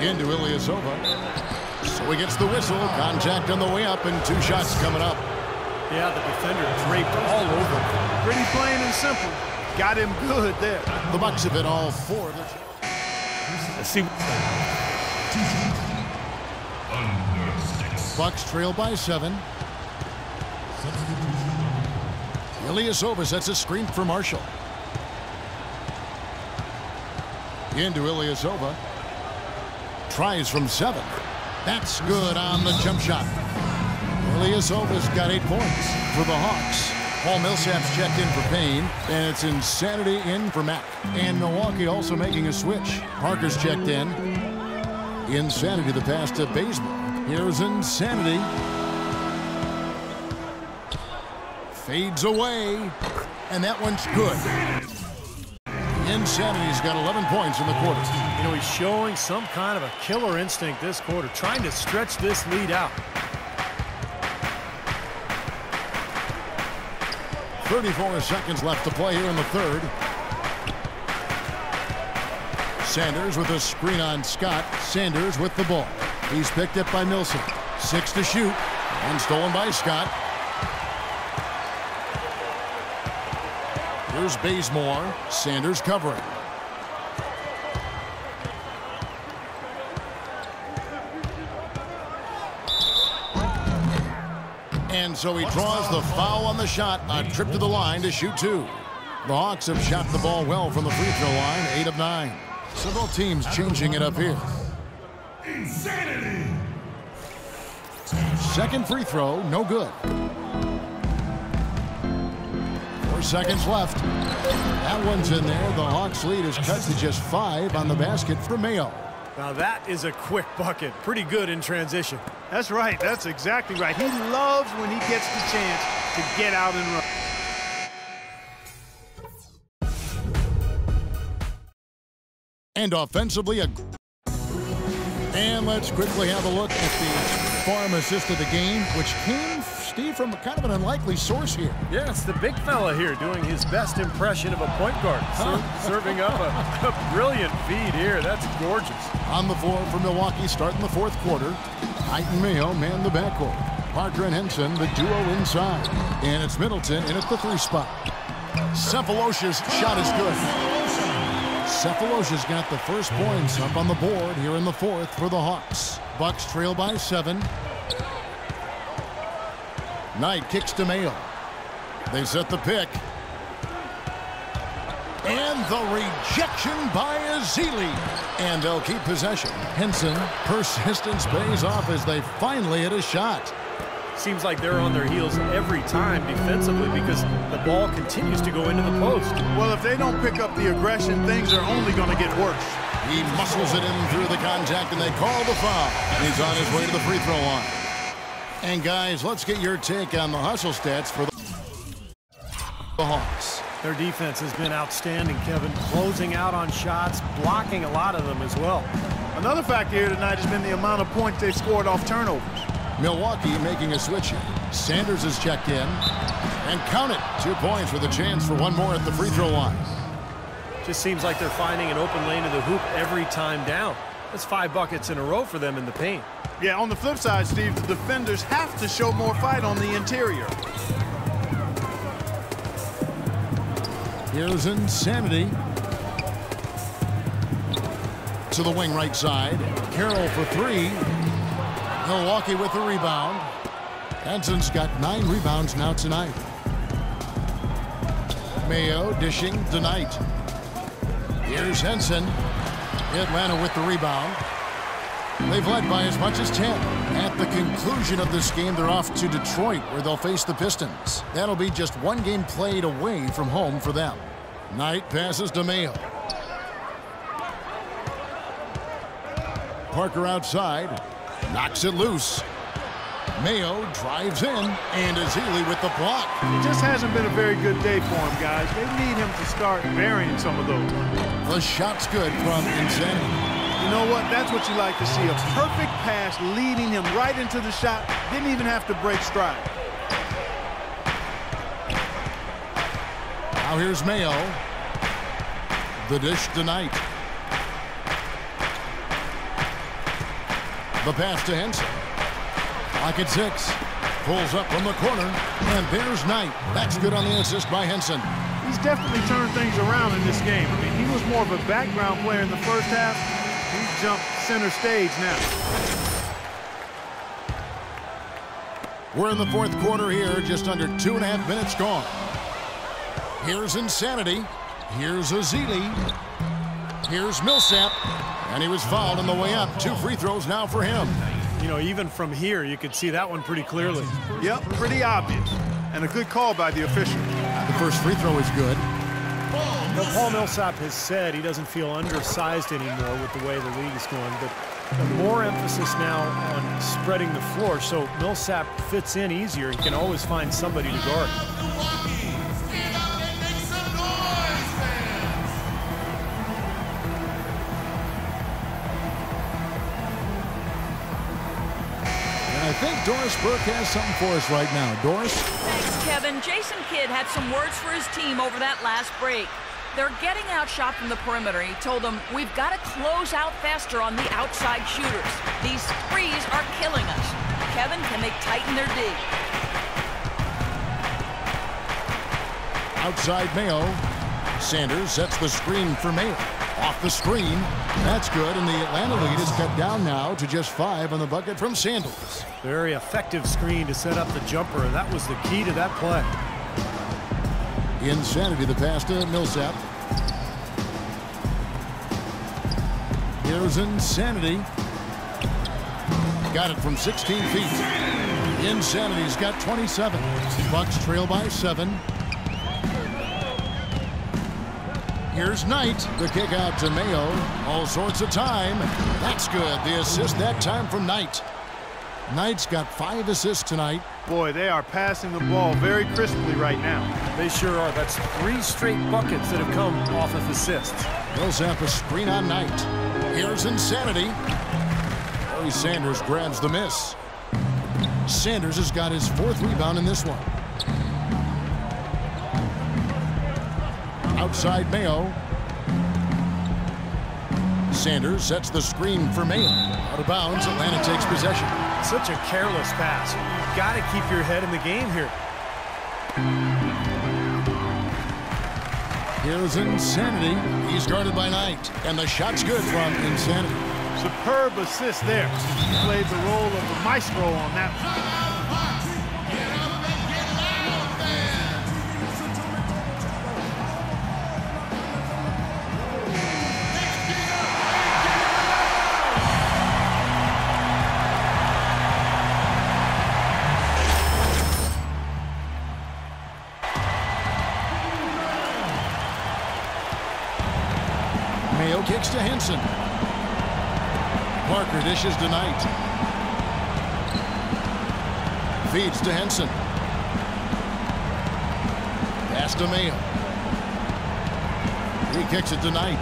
Into Ilyasova. So he gets the whistle. Contact on the way up, and 2 shots coming up. Yeah, the defender draped all over. Pretty plain and simple. Got him good there. The Bucks have hit all 4 of the shots. Let's see. Bucks trail by 7. Ilyasova sets a screen for Marshall. Into Ilyasova. Tries from 7. That's good on the jump shot. Ilyasova's got 8 points for the Hawks. Paul Millsap's checked in for Payne, and it's Insanity in for Mack. And Milwaukee also making a switch. Parker's checked in. Insanity the pass to Bazemore. Here's Insanity. Fades away, and that one's good. Insanity's got 11 points in the quarter. You know, he's showing some kind of a killer instinct this quarter, trying to stretch this lead out. 34 seconds left to play here in the third. Sanders with a screen on Scott. Sanders with the ball. He's picked up by Millsap. 6 to shoot, and stolen by Scott. Here's Bazemore. Sanders covering. And so he draws the foul on the shot. A trip to the line to shoot 2. The Hawks have shot the ball well from the free throw line. 8 of 9. So both teams changing it up here. Insanity. Second free throw, no good. 4 seconds left. That one's in there. The Hawks lead is cut to just 5 on the basket for Mayo. Now that is a quick bucket. Pretty good in transition. That's right. That's exactly right. He loves when he gets the chance to get out and run. And offensively, and let's quickly have a look at the farm assist of the game, which came, Steve, from kind of an unlikely source here. Yeah, it's the big fella here doing his best impression of a point guard. Serving up a brilliant feed here. That's gorgeous. On the floor for Milwaukee starting the fourth quarter. Height and Mayo man the backcourt. Parker and Henson, the duo inside. And it's Middleton in at the 3 spot. Cephalosha's shot is good. Cephalosha's got the first points up on the board here in the fourth for the Hawks. Bucks trail by 7. Knight kicks to Mayo. They set the pick. And the rejection by Ezeli. And they'll keep possession. Henson, persistence pays off as they finally hit a shot. Seems like they're on their heels every time defensively because the ball continues to go into the post. Well, if they don't pick up the aggression, things are only going to get worse. He muscles it in through the contact, and they call the foul. He's on his way to the free throw line. And guys, let's get your take on the hustle stats for the Hawks. Their defense has been outstanding, Kevin. Closing out on shots, blocking a lot of them as well. Another factor here tonight has been the amount of points they've scored off turnovers. Milwaukee making a switch here. Sanders is checked in. And count it, 2 points with a chance for one more at the free throw line. Just seems like they're finding an open lane to the hoop every time down. That's 5 buckets in a row for them in the paint. Yeah, on the flip side, Steve, the defenders have to show more fight on the interior. Here's Insanity. To the wing right side. Carroll for 3. Milwaukee with the rebound. Henson's got 9 rebounds now tonight. Mayo dishing to Knight. Here's Henson. Atlanta with the rebound. They've led by as much as 10. At the conclusion of this game, they're off to Detroit, where they'll face the Pistons. That'll be just 1 game played away from home for them. Knight passes to Mayo. Parker outside. Knocks it loose. Mayo drives in, and Ezeli with the block. It just hasn't been a very good day for him, guys. They need him to start varying some of those. The shot's good from Insanity. You know what? That's what you like to see. A perfect pass leading him right into the shot. Didn't even have to break stride. Now here's Mayo. The dish to Knight. The pass to Henson. Clock at 6. Pulls up from the corner, and there's Knight. That's good on the assist by Henson. He's definitely turned things around in this game. I mean, he was more of a background player in the first half. He's jumped center stage now. We're in the fourth quarter here, just under 2.5 minutes gone. Here's Insanity. Here's Ezeli. Here's Millsap. And he was fouled on the way up. 2 free throws now for him. You know, even from here, you could see that one pretty clearly. Yep, pretty obvious. And a good call by the official. The first free throw is good. Well, Paul Millsap has said he doesn't feel undersized anymore with the way the league is going, but more emphasis now on spreading the floor, so Millsap fits in easier. He can always find somebody to guard. I think Doris Burke has something for us right now. Doris? Thanks, Kevin. Jason Kidd had some words for his team over that last break. They're getting outshot from the perimeter. He told them, we've got to close out faster on the outside shooters. These threes are killing us. Kevin, can they tighten their D? Outside Mayo. Sanders sets the screen for Mayo. Off the screen. That's good, and the Atlanta lead is cut down now to just 5 on the bucket from Sanders. Very effective screen to set up the jumper, and that was the key to that play. Insanity, the pass to Millsap. Here's Insanity. Got it from 16 feet. Insanity's got 27. Bucks trail by 7. Here's Knight. The kick out to Mayo. All sorts of time. That's good. The assist that time from Knight. Knight's got 5 assists tonight. Boy, they are passing the ball very crisply right now. They sure are. That's 3 straight buckets that have come off of assists. Millsap a screen on Knight. Here's Insanity. Barry Sanders grabs the miss. Sanders has got his 4th rebound in this one. Outside Mayo. Sanders sets the screen for Mayo. Out of bounds, Atlanta takes possession. Such a careless pass. You've got to keep your head in the game here. Here's Insanity. He's guarded by Knight. And the shot's good from Insanity. Superb assist there. He played the role of the maestro on that one. Mayo kicks to Henson. Parker dishes to Knight. Feeds to Henson. Pass to Mayo. He kicks it to Knight.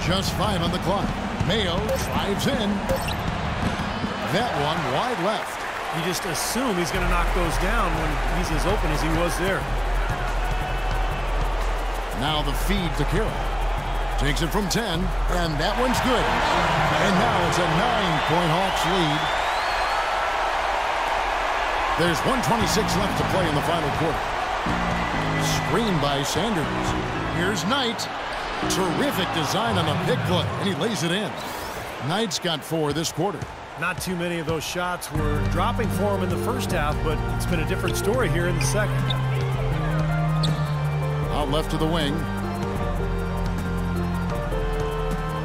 Just 5 on the clock. Mayo drives in. That one wide left. You just assume he's going to knock those down when he's as open as he was there. Now the feed to Carroll. Takes it from 10, and that one's good. And now it's a 9-point Hawks lead. There's 1:26 left to play in the final quarter. Screen by Sanders. Here's Knight. Terrific design on the pick play, and he lays it in. Knight's got 4 this quarter. Not too many of those shots were dropping for him in the first half, but it's been a different story here in the second. Out left to the wing.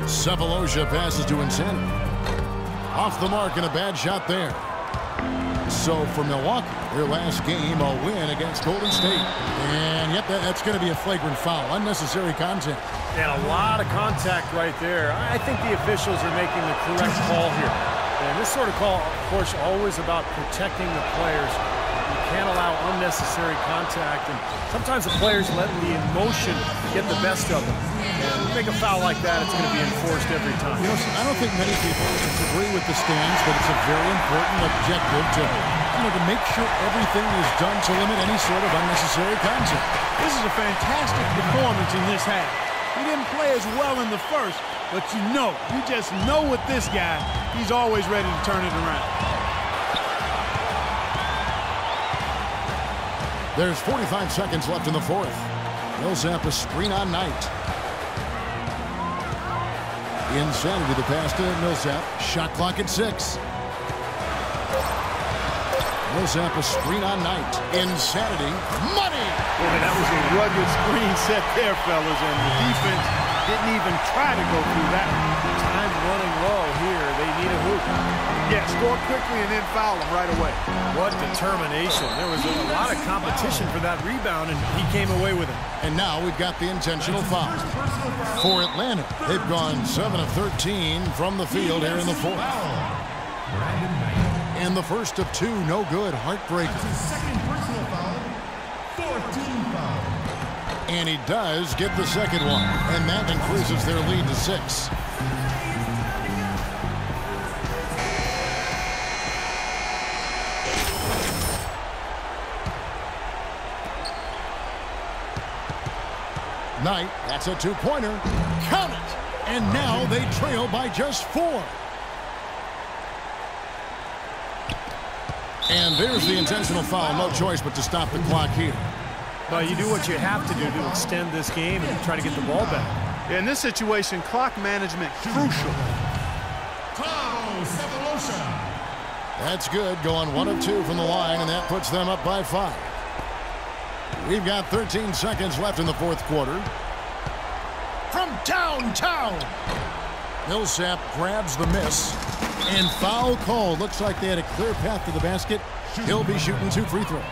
Sefolosha passes to Insanity. Off the mark and a bad shot there. So for Milwaukee, their last game, a win against Golden State. And yep, that's going to be a flagrant foul. Unnecessary contact. And a lot of contact right there. I think the officials are making the correct call here. And this sort of call, of course, always about protecting the players. You can't allow unnecessary contact. And sometimes the players let the emotion get the best of them. And when you make a foul like that, it's going to be enforced every time. You know, I don't think many people agree with the stands, but it's a very important objective to make sure everything is done to limit any sort of unnecessary contact. This is a fantastic performance in this half. He He didn't play as well in the first, but you just know with this guy, he's always ready to turn it around. There's 45 seconds left in the fourth. Millsap a screen on Knight. Insanity the pass to Millsap. Shot clock at 6. Millsap a screen on Knight. Insanity. Money! Boy, that was a rugged screen set there, fellas, and the defense didn't even try to go through that. Time running low here. They need a hoop. Yeah, score quickly and then foul him right away. What determination. There was a lot of competition for that rebound, and he came away with it. And now we've got the intentional foul. For Atlanta, they've gone 7 of 13 from the field here in the fourth. And the first of 2, no good. Heartbreaker. Second personal foul, 14 foul. And he does get the second one. And that increases their lead to 6. Knight, that's a 2-pointer. Count it! And now they trail by just 4. And there's the intentional foul. No choice but to stop the clock here. Well, you do what you have to do to extend this game and try to get the ball back. In this situation, clock management crucial. That's good. Going 1 of 2 from the line, and that puts them up by 5. We've got 13 seconds left in the fourth quarter. From downtown, Millsap grabs the miss. And foul call. Looks like they had a clear path to the basket. He'll be shooting 2 free throws.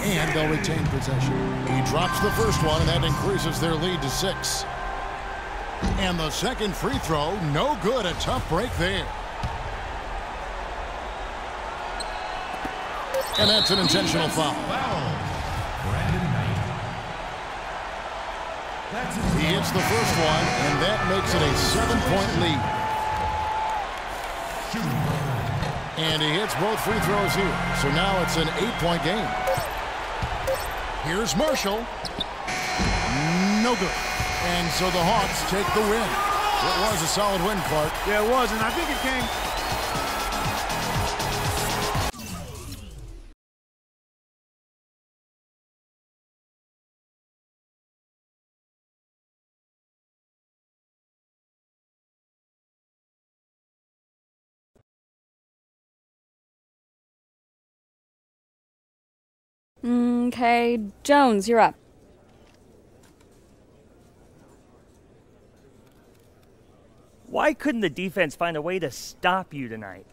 And they'll retain possession. He drops the first one, and that increases their lead to 6. And the second free throw, no good. A tough break there. And that's an intentional foul. He hits the first one, and that makes it a 7-point lead. And he hits both free throws here. So now it's an 8-point game. Here's Marshall. No good. And so the Hawks take the win. It was a solid win, Clark. Yeah, it was, and I think it came... Okay, Jones, you're up. Why couldn't the defense find a way to stop you tonight?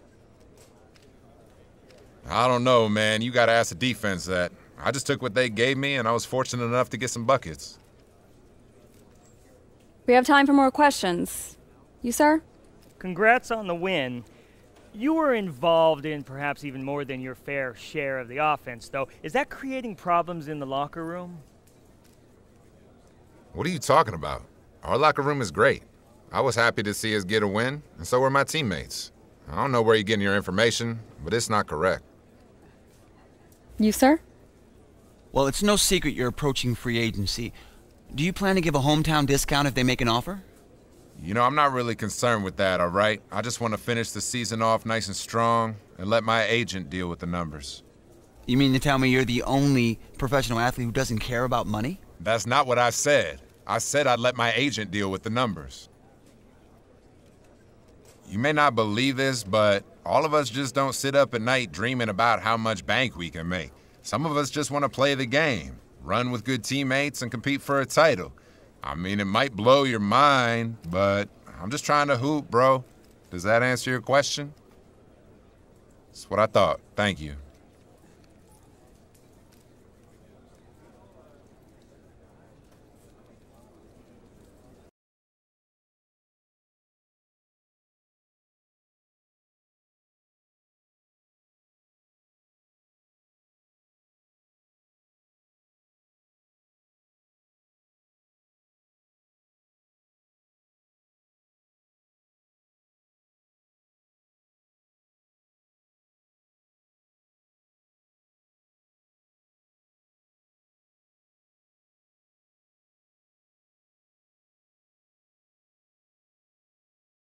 I don't know, man. You got to ask the defense that. I just took what they gave me, and I was fortunate enough to get some buckets. We have time for more questions. You, sir? Congrats on the win. You were involved in perhaps even more than your fair share of the offense, though. Is that creating problems in the locker room? What are you talking about? Our locker room is great. I was happy to see us get a win, and so were my teammates. I don't know where you're getting your information, but it's not correct. You, sir? Well, it's no secret you're approaching free agency. Do you plan to give a hometown discount if they make an offer? You know, I'm not really concerned with that, all right? I just want to finish the season off nice and strong and let my agent deal with the numbers. You mean to tell me you're the only professional athlete who doesn't care about money? That's not what I said. I said I'd let my agent deal with the numbers. You may not believe this, but all of us just don't sit up at night dreaming about how much bank we can make. Some of us just want to play the game, run with good teammates, and compete for a title. I mean, it might blow your mind, but I'm just trying to hoop, bro. Does that answer your question? That's what I thought. Thank you.